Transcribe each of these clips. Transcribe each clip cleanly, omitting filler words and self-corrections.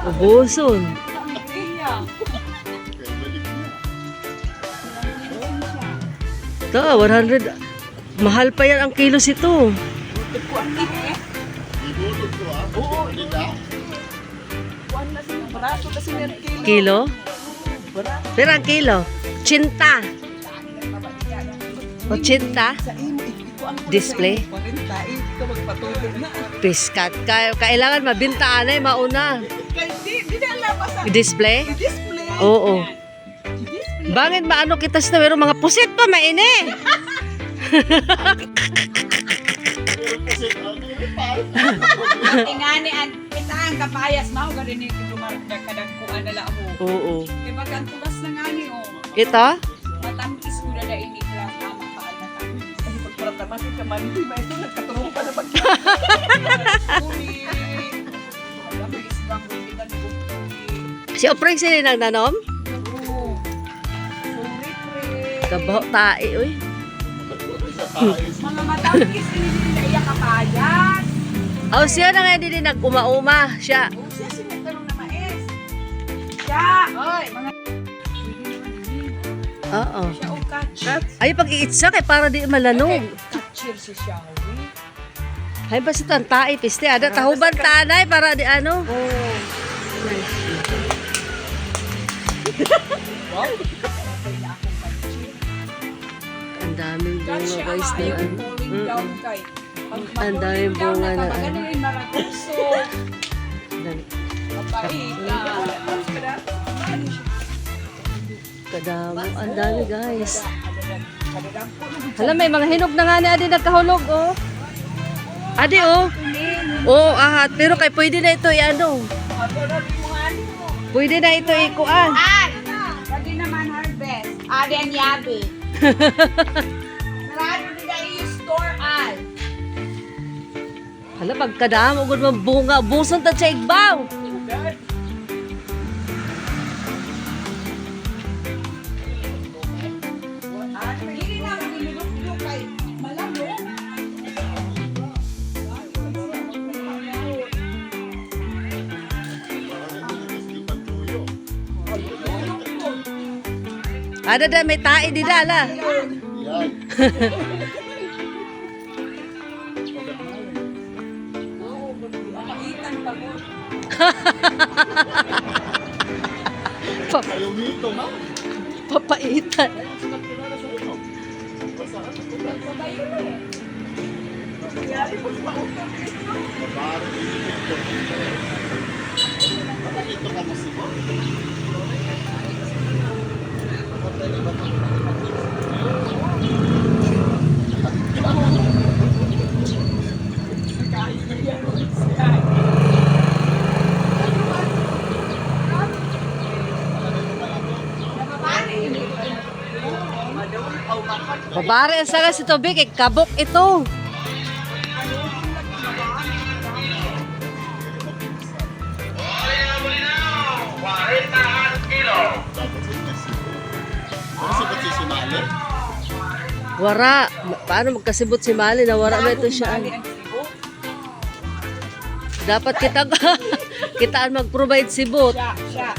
Ubuson. Ito, 100. Mahal pa yan ang kilos ito. Kilo? Pero ang kilo? 80. 80? Display? Piskat. Kailangan mabintaan ay mauna. Display? Oo. Bangin maano kita sa pero mga pusit pa maini. Tingani ang pitahan kapayas mao garin ni dumarag kadagkuan na lao. Oo. Kay bagang tugas na ngani o. Ito? Matangkis ko na ini class mama paal na ta. Kasi pagpratamasin ka man di ba ito nagkaturong pa na pag. Si Opring sila nagnanom? Kabaho tae, uy. Mga matangkis ini nila iya kapayas. Oh, siya na nga din nag-uma-uma. Siya. O siya sinagtanong na mais. Siya. Oy, mga Oo. siya o catch. Ay, pag-iitsa kay para di malanog. Catcher si siya. Ay, basta ang tae, piste. Ada tahuban tanay para di ano. Oh. Wow. Ang daming bunga Catch siya guys na ayaw ano. falling down kay. Ang daming bunga na ano. Ano yung maraguso. Kapahita. Kadamo. Ang dami guys. Hala, may mga hinog na nga ni Adi nagkahulog, oh. Adi, oh. Oh, ahat. Pero kay pwede na ito i-ano. Pwede na ito ikuan. Ay! Pwede naman harvest. Aden yabi. Marano nila i-store al. Hala, pagkadamo. Ugod mo bunga. Buson ta sa igbaw. Hindi naman nilulok kay malamok. Ada da may tae di dala. Pakitan pa mo. Papaitan. Babari ang saga si Toby kay kabok ito. Wara. Paano magkasibot si Mali na wara ba ito siya? Dapat kita kitaan mag-provide sibot. Siya.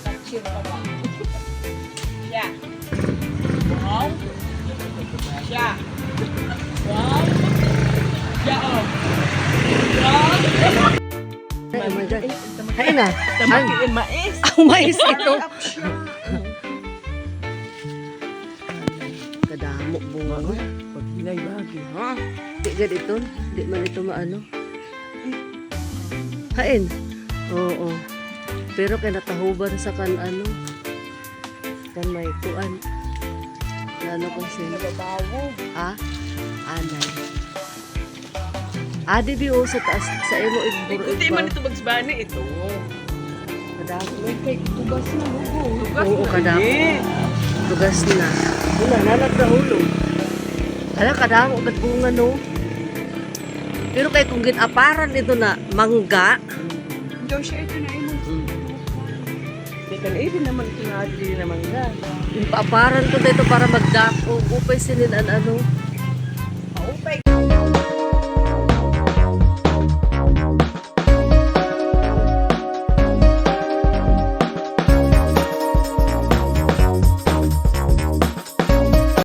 Catcher pa ba? Siya. Wow. Siya. Wow. Siya oh. Wow. Oh my God. Hay na. Tamakin mais. Ang mais ito. Kadamo bunga. Pag hinay lagi, ha? Di gad ito. Di man ito maano. Hain. Oo. Pero kay natahuban sa kan ano. Kan may kuan. Ano ko sila? Nababawo. Ha? Anay. Adi bi sa taas sa imo igburo Ikuti man ito bagsbani ito. Kadamo. May kay tugas na lugo. Oo, kadamo. Tugas na. Wala, nalag na ulo. Hala, kadamo agad bunga, no? Pero kay kung ginaparan ito na mangga, Daw siya ito na imo. Teka na ibig naman kinahali naman na. yung paaparan ko dito para magdako, upay sinin ano. Maupay